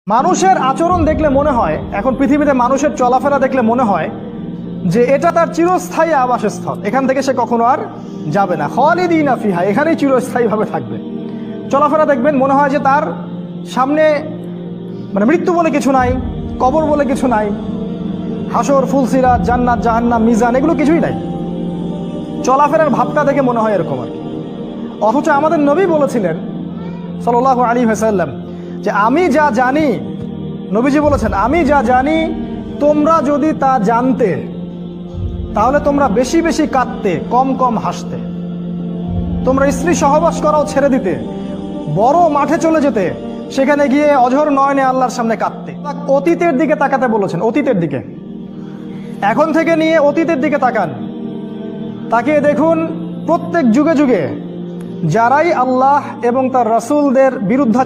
মানুষের আচরণ দেখলে মনে হয়, এখন পৃথিবীতে মানুষের চলাফেরা দেখলে মনে হয় যে এটা তার চিরস্থায়ী আবাসস্থল, এখান থেকে সে কখনো আর যাবে না। খালিদিনা ফিহা, এখানেই চিরস্থায়ীভাবে থাকবে। চলাফেরা দেখবেন মনে হয় যে তার সামনে মৃত্যু বলে কিছু নাই, কবর বলে কিছু নাই, হাসর, ফুলসিরাত, জান্নাত, জাহান্নাম, মিজান, এগুলো কিছুই নাই। চলাফেরার ভাবটা দেখে মনে হয় এরকম আর কি। অথচ আমাদের নবী বলেছিলেন সাল্লাল্লাহু আলাইহি ওয়াসাল্লাম যে আমি যা জানি, নবীজি বলেছেন আমি যা জানি তোমরা যদি তা জানতে তাহলে তোমরা বেশি বেশি কাঁদতে, কম কম হাসতে। তোমরা স্ত্রী সহবাস করাও ছেড়ে দিতে, বড় মাঠে চলে যেতে, সেখানে গিয়ে অঝর নয়নে আল্লাহর সামনে কাঁদতে। অতীতের দিকে তাকাতে বলেছেন, অতীতের দিকে। এখন থেকে নিয়ে অতীতের দিকে তাকান, তাকিয়ে দেখুন প্রত্যেক যুগে যুগে যারাই আল্লাহ এবং তার রাসূলদের বিরুদ্ধে